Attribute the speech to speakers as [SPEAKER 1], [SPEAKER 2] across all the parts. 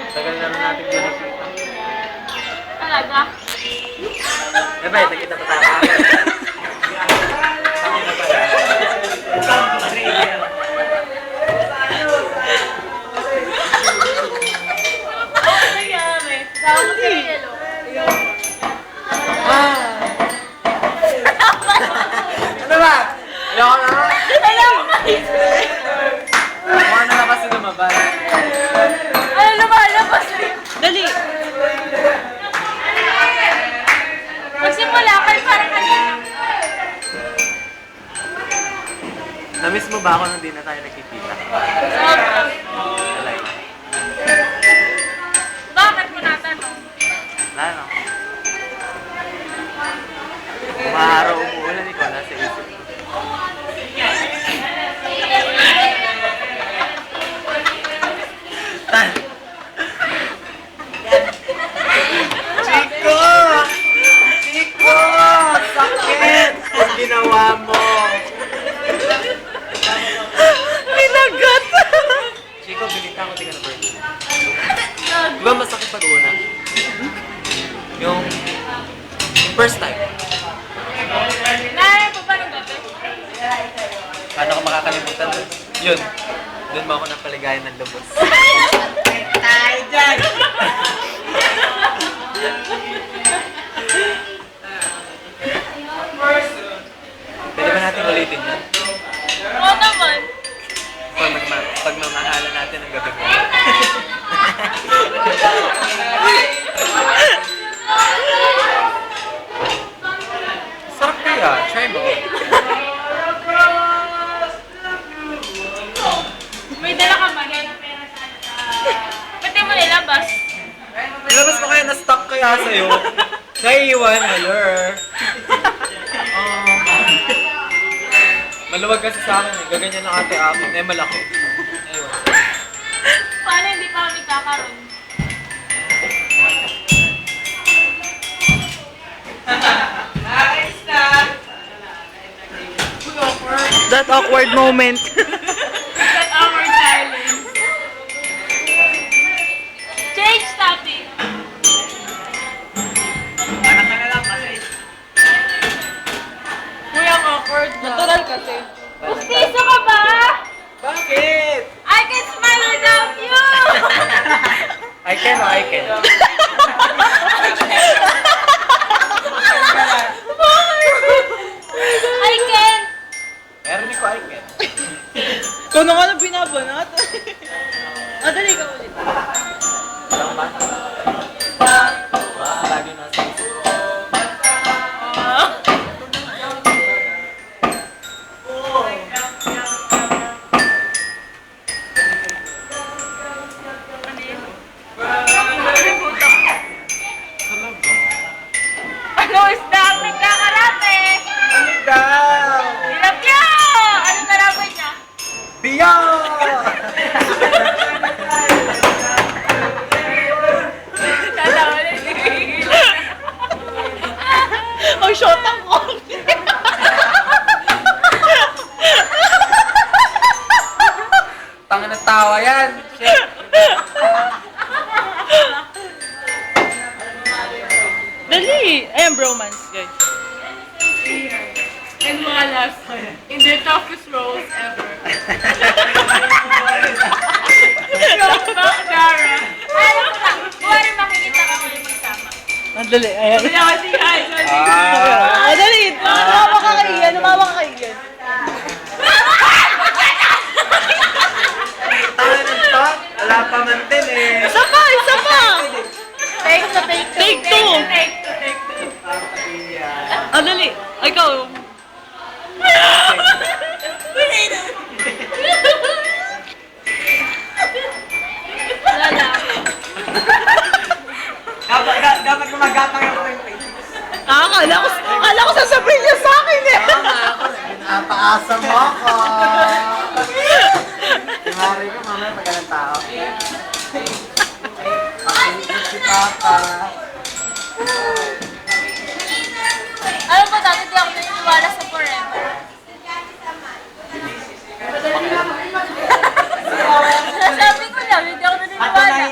[SPEAKER 1] Tagal na rin natin din nakita.
[SPEAKER 2] Talaga?
[SPEAKER 1] Eh ba, nakita pa tayo.
[SPEAKER 2] Ano nangyari? Tawag ka ng yelo.
[SPEAKER 1] Ano ba? Ayoko na.
[SPEAKER 2] Alam mo!
[SPEAKER 1] Mukha na lang kasi lumabas.
[SPEAKER 2] Ano lumalabas? Dali! Magsimula kayo parang kanina.
[SPEAKER 1] Namiss mo ba ako nung di na tayo nakikita?
[SPEAKER 2] Sobra.
[SPEAKER 1] Talaga.
[SPEAKER 2] Bakit mo natanong?
[SPEAKER 1] Wala no. Umaraw umuulan, ikaw nasa isip ko. Chico! Chico! Sakit! Ang ginawa mo!
[SPEAKER 2] Pinagat!
[SPEAKER 1] Chico, bilita ako, di ka na birthday. Di ba masakit pag una? Yung first time.
[SPEAKER 2] Naya pa ba ng gabi?
[SPEAKER 1] Paano ko makakalimutan doon? Yun. Doon mo ako napaligayan ng lubos. Tayo dyan! Pwede ba natin ulitin yun?
[SPEAKER 2] Oo naman.
[SPEAKER 1] Pagmamahalan natin ang gabi mo. Sarap kaya. Try mo.
[SPEAKER 2] May dala ka ba? Ba't di mo nilabas?
[SPEAKER 1] Nilabas mo kaya na-stuck kaya sa'yo? Naiiwan, haler. Maluwag kasi sa akin eh. Gaganyan ng ate akin. Eh, malaki. Ayun.
[SPEAKER 2] Paano hindi pa kami kakaroon?
[SPEAKER 3] That awkward moment.
[SPEAKER 2] That awkward silence. Change topic. Kuya, awkward na.
[SPEAKER 3] Natural kasi.
[SPEAKER 2] Pustiso ka ba?
[SPEAKER 1] Bakit?
[SPEAKER 2] I can smile without you!
[SPEAKER 1] I can o I can?
[SPEAKER 2] I can!
[SPEAKER 1] Meron ko I can.
[SPEAKER 3] Kung ano nga binabanat. Dali ka ulit.
[SPEAKER 1] Walang ba? Lagi nasa isip.
[SPEAKER 2] Ano isda ang nagkakarate?
[SPEAKER 1] Ano daw?
[SPEAKER 2] Tilapia! Ano nalaman niya?
[SPEAKER 1] Biya!
[SPEAKER 2] Tatawa na hindi.
[SPEAKER 3] Ang short ang ko.
[SPEAKER 1] Tanga na tawa yan. Shit.
[SPEAKER 3] Dali. Ayan, bromance, guys.
[SPEAKER 2] And mga last, in their toughest roles ever. From Back Dara. Ano ka? Buwari makikita ka kayo magsama.
[SPEAKER 3] Dali. Ayan.
[SPEAKER 2] Wala ka si Hi.
[SPEAKER 3] Dali. Lumawa ka kaiyan. Lumawa ka kaiyan.
[SPEAKER 1] Tanga na to. Wala pa man din eh.
[SPEAKER 3] Isa pa. Isa pa.
[SPEAKER 2] Take two, take two.
[SPEAKER 3] Take two.
[SPEAKER 2] Take two, take two.
[SPEAKER 3] Dali. Ikaw.
[SPEAKER 2] Wala lang.
[SPEAKER 1] Dapat gumagatang ako yung face.
[SPEAKER 3] Akala ko sasabihin niya sa akin eh.
[SPEAKER 1] Tama ako. Pinapaasa mo ako. Mari ka mamaya pag ganang tao. Pakinig si Papa.
[SPEAKER 2] Alam mo dati di ako naniniwala sa forever. Sabi ko lang, hindi ako naniniwala.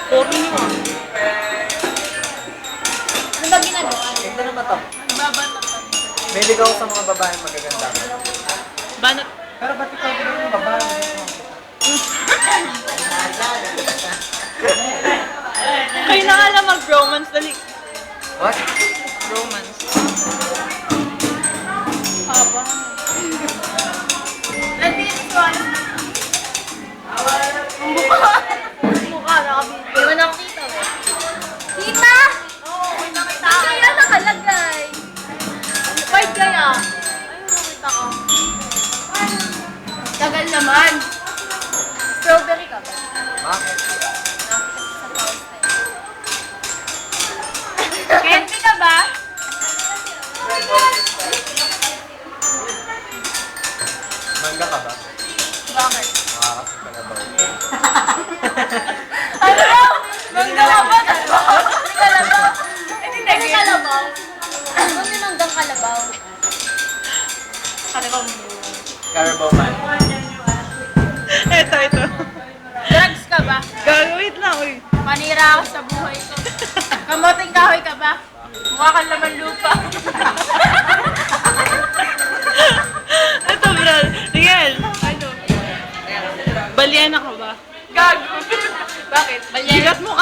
[SPEAKER 3] Puro niyo ah.
[SPEAKER 2] Ano ba ginagawa?
[SPEAKER 1] Tignan naman to.
[SPEAKER 2] Babato pa.
[SPEAKER 1] May ligaw sa mga babaeng magaganda.
[SPEAKER 3] Banat.
[SPEAKER 1] Pero ba't ikaw din yung babae?
[SPEAKER 3] Kayo na nga lang mag-romance. Dali.
[SPEAKER 1] What?
[SPEAKER 3] Romance.
[SPEAKER 2] Haba. Nandito one. Mukha nakabili. Di ba nakita mo? Kita? Oo, may nakita ka. Kaya nakalagay. Card kaya. Ayun, nakita ko. Tagal naman. Strawberry ka ba?
[SPEAKER 1] Bakit?
[SPEAKER 2] Nakita ko sa house na yun. Candy ka ba?
[SPEAKER 1] Mangga ka ba?
[SPEAKER 2] Bakit?
[SPEAKER 1] Makakasip ka na ba?
[SPEAKER 2] Ano? Mangga ka ba? Kalabaw? Hindi kalabaw. Ano yung manggang kalabaw? Kalabaw mo.
[SPEAKER 1] Carabao man.
[SPEAKER 3] Ito.
[SPEAKER 2] Drugs ka ba?
[SPEAKER 3] Gagawin lang, uy.
[SPEAKER 2] Manira ako sa buhay ko. Kamoting kahoy ka ba? Mukha kang laman lupa.
[SPEAKER 3] Ito, bro. Tingnan. Ano? Balyena ka ba?
[SPEAKER 2] Gago. Bakit?
[SPEAKER 3] Sigat mo